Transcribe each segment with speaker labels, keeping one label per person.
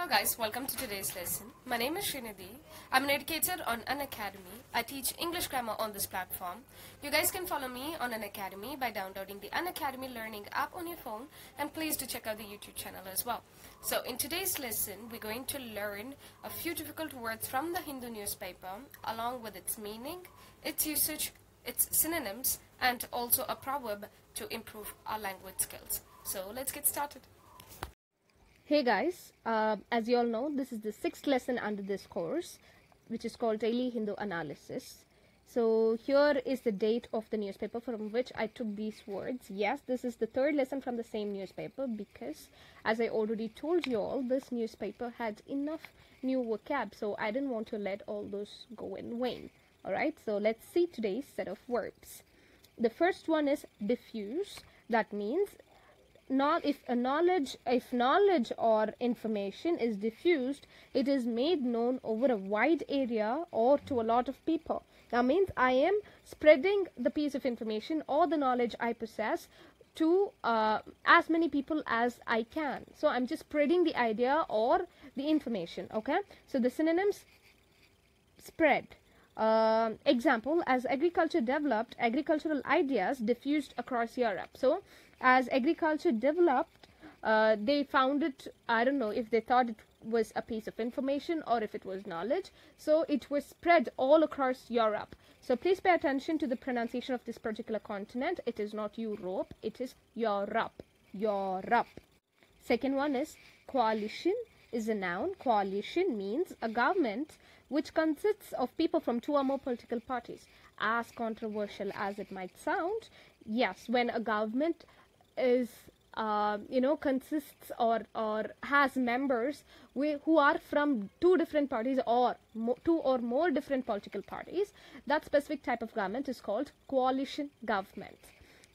Speaker 1: guys, welcome to today's lesson. My name is Srinidhi. I'm an educator on Unacademy. I teach English grammar on this platform. You guys can follow me on Unacademy by downloading the Unacademy learning app on your phone, and please do check out the YouTube channel as well. So in today's lesson, we're going to learn a few difficult words from the Hindu newspaper along with its meaning, its usage, its synonyms, and also a proverb to improve our language skills. So let's get started.
Speaker 2: Hey guys, as you all know, this is the 6th lesson under this course, which is called Daily Hindu Analysis. So here is the date of the newspaper from which I took these words. Yes, this is the 3rd lesson from the same newspaper because, as I already told you all, this newspaper had enough new vocab, so I didn't want to let all those go in vain. Alright, so let's see today's set of verbs. The first one is diffuse. That means if knowledge or information is diffused, it is made known over a wide area or to a lot of people. That means I am spreading the piece of information or the knowledge I possess to as many people as I can. So I'm just spreading the idea or the information. Okay, so the synonyms: spread. Example, as agriculture developed, agricultural ideas diffused across Europe. So as agriculture developed, they found it, I don't know if they thought it was a piece of information or if it was knowledge, so it was spread all across Europe. So please pay attention to the pronunciation of this particular continent. It is not Europe, it is Europe. Europe. Second one is coalition. Is a noun. Coalition means a government which consists of people from 2 or more political parties. As controversial as it might sound, yes, when a government is consists or has members who are from 2 different parties or 2 or more different political parties, that specific type of government is called coalition government.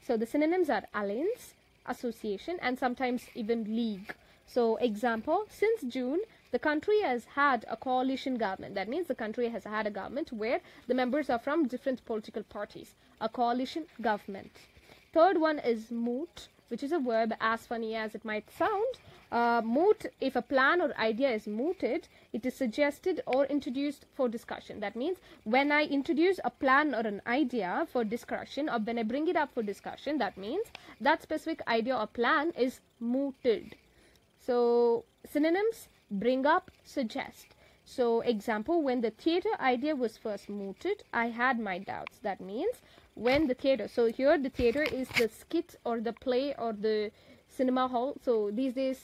Speaker 2: So the synonyms are alliance, association, and sometimes even league. So example, since June, the country has had a coalition government. That means the country has had a government where the members are from different political parties. A coalition government. Third one is moot, which is a verb, as funny as it might sound. Moot, if a plan or idea is mooted, it is suggested or introduced for discussion. That means when I introduce a plan or an idea for discussion, or when I bring it up for discussion, that means that specific idea or plan is mooted. So synonyms: bring up, suggest. So example, when the theater idea was first mooted, I had my doubts. That means when the theater, so here the theater is the skit or the play or the cinema hall. So these days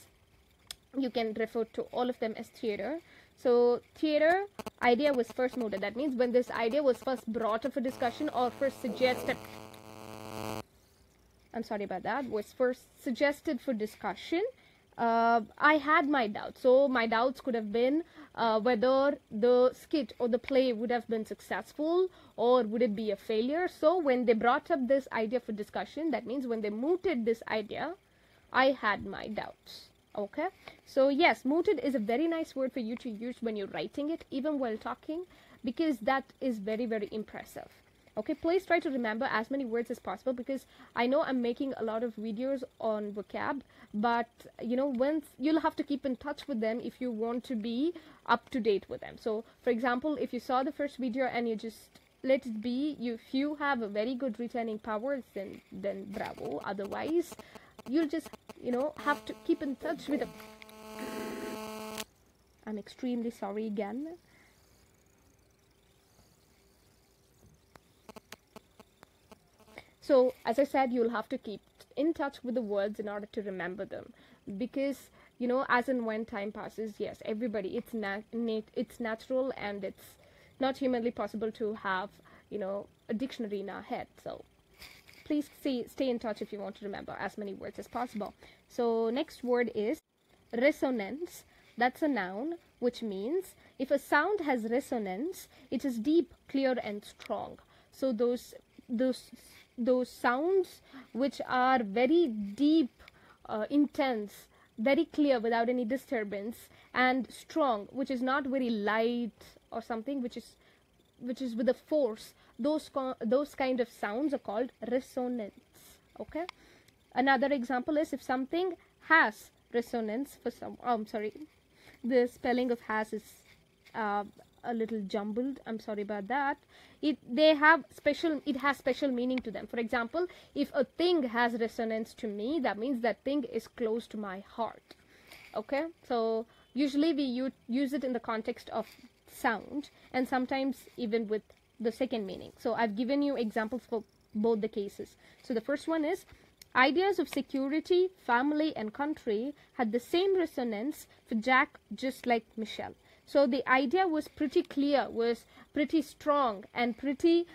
Speaker 2: you can refer to all of them as theater. So theater idea was first mooted. That means when this idea was first brought up for discussion or first suggested, I'm sorry about that, was first suggested for discussion, I had my doubts. So my doubts could have been whether the skit or the play would have been successful or would it be a failure. So when they brought up this idea for discussion, that means when they mooted this idea, I had my doubts. Okay, so yes, mooted is a very nice word for you to use when you're writing it, even while talking, because that is very, very impressive. Okay, please try to remember as many words as possible, because I know I'm making a lot of videos on vocab, but once you'll have to keep in touch with them if you want to be up to date with them. So for example, if you saw the first video and you just let it be, if you have a very good retaining power, then bravo. Otherwise you'll just have to keep in touch with them. I'm extremely sorry again. So, as I said, you'll have to keep in touch with the words in order to remember them, because, as and when time passes, yes, everybody, it's natural, and it's not humanly possible to have, a dictionary in our head. So, please stay in touch if you want to remember as many words as possible. So, next word is resonance. That's a noun, which means if a sound has resonance, it is deep, clear, and strong. So, those sounds which are very deep, intense, very clear without any disturbance, and strong, which is not very light or something, which is with a force, those kind of sounds are called resonance. Okay, another example is if something has resonance for some the spelling of has is a little jumbled. I'm sorry about that. It has special meaning to them. For example, if a thing has resonance to me, that means that thing is close to my heart. Okay, so usually we use it in the context of sound, and sometimes even with the second meaning. So I've given you examples for both the cases. So the first one is, ideas of security, family and country had the same resonance for Jack just like Michelle. So the idea was pretty clear, was pretty strong and pretty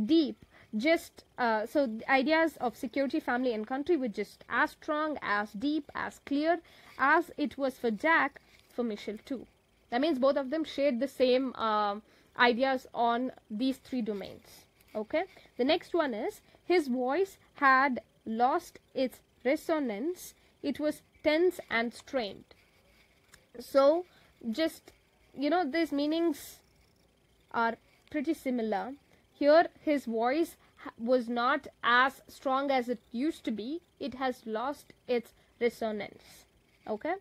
Speaker 2: deep. So the ideas of security, family and country were just as strong, as deep, as clear as it was for Jack, for Michelle too. That means both of them shared the same ideas on these three domains. Okay. The next one is, his voice had lost its resonance. It was tense and strained. So just, these meanings are pretty similar. Here his voice was not as strong as it used to be. It has lost its resonance. Okay.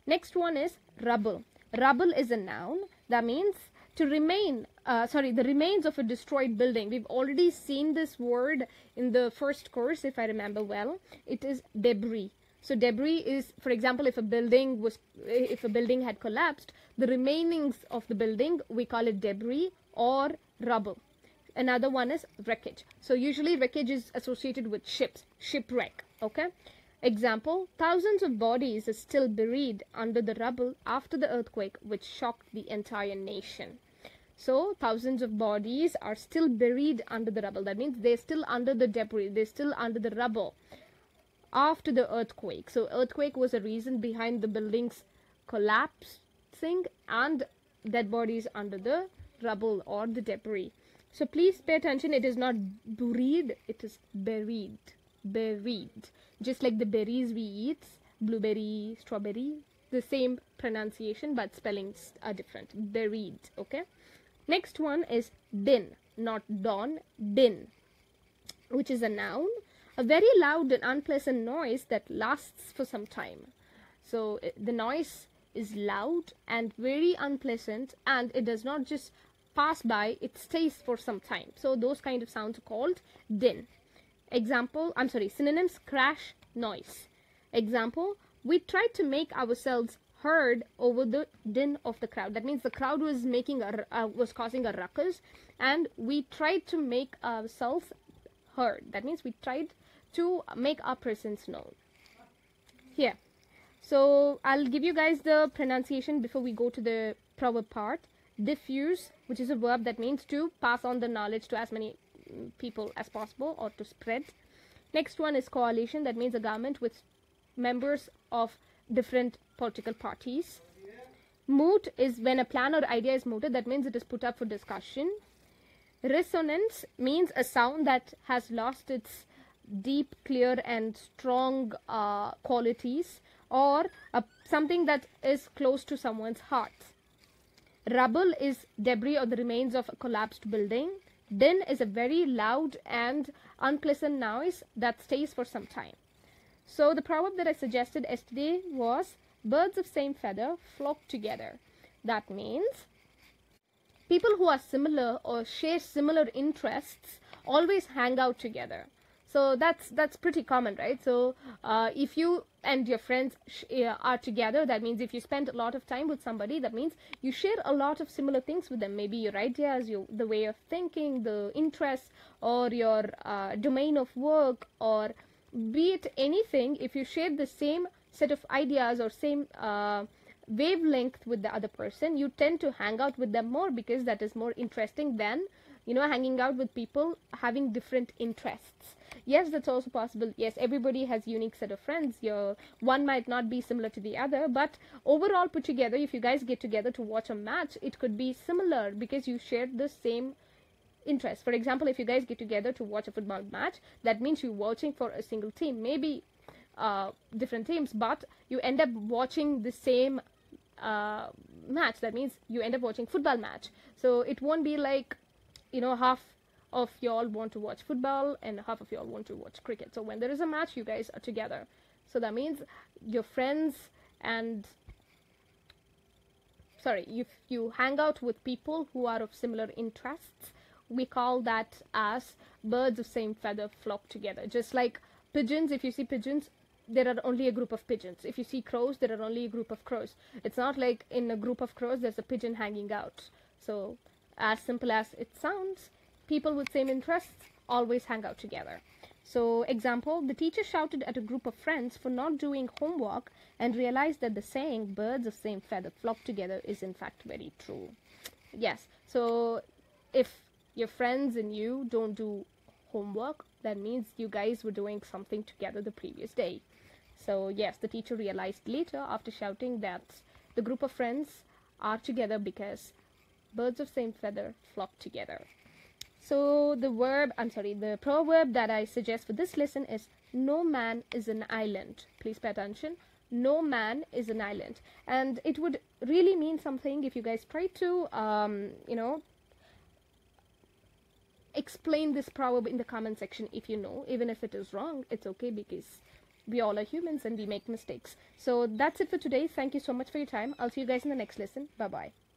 Speaker 2: Next one is rubble. Rubble is a noun. That means to remain, the remains of a destroyed building. We've already seen this word in the first course, if I remember well. It is debris. So debris is, for example, if a building had collapsed, the remainings of the building, we call it debris or rubble. Another one is wreckage. So usually wreckage is associated with ships, shipwreck. Okay. Example, thousands of bodies are still buried under the rubble after the earthquake which shocked the entire nation. So thousands of bodies are still buried under the rubble. That means they're still under the debris, they're still under the rubble after the earthquake. So earthquake was a reason behind the buildings collapsing and dead bodies under the rubble or the debris. So please pay attention, it is not buried, it is buried. Buried. Just like the berries we eat, blueberry, strawberry, the same pronunciation but spellings are different. Buried. Okay. Next one is din, not dawn, din, which is a noun. A very loud and unpleasant noise that lasts for some time. So the noise is loud and very unpleasant, and it does not just pass by, it stays for some time. So those kind of sounds are called din. Example, synonyms, crash, noise. Example, we tried to make ourselves heard over the din of the crowd. That means the crowd was was causing a ruckus, and we tried to make ourselves heard. That means we tried to make our presence known. Here. So I'll give you guys the pronunciation before we go to the proverb part. Diffuse, which is a verb that means to pass on the knowledge to as many people as possible or to spread. Next one is coalition. That means a government with members of different political parties. Moot is when a plan or idea is mooted. That means it is put up for discussion. Resonance means a sound that has lost its deep, clear and strong qualities, or something that is close to someone's heart. Rubble is debris or the remains of a collapsed building. Din is a very loud and unpleasant noise that stays for some time. So the proverb that I suggested yesterday was, birds of same feather flock together. That means people who are similar or share similar interests always hang out together. So that's pretty common, right? So if you and your friends are together, that means if you spend a lot of time with somebody, that means you share a lot of similar things with them. Maybe your ideas, the way of thinking, the interests, or your domain of work, or be it anything. If you share the same set of ideas or same wavelength with the other person, you tend to hang out with them more, because that is more interesting than hanging out with people having different interests. Yes, that's also possible. Yes, everybody has unique set of friends. One might not be similar to the other, but overall put together, if you guys get together to watch a match, it could be similar because you share the same interest. For example, if you guys get together to watch a football match, that means you're watching for a single team, maybe different teams, but you end up watching the same match. That means you end up watching football match. So it won't be like, half of y'all want to watch football and half of y'all want to watch cricket. So when there is a match, you guys are together. So that means your friends and if you hang out with people who are of similar interests, we call that as birds of same feather flock together. Just like pigeons, if you see pigeons, there are only a group of pigeons. If you see crows, there are only a group of crows. It's not like in a group of crows there's a pigeon hanging out. So as simple as it sounds, people with same interests always hang out together. So example, the teacher shouted at a group of friends for not doing homework and realized that the saying birds of same feather flock together is in fact very true. Yes, so if your friends and you don't do homework, that means you guys were doing something together the previous day. So yes, the teacher realized later after shouting that the group of friends are together because birds of same feather flock together. So the proverb that I suggest for this lesson is no man is an island. Please pay attention. No man is an island. And it would really mean something if you guys try to, explain this proverb in the comment section if you know. Even if it is wrong, it's okay because we all are humans and we make mistakes. So that's it for today. Thank you so much for your time. I'll see you guys in the next lesson. Bye-bye.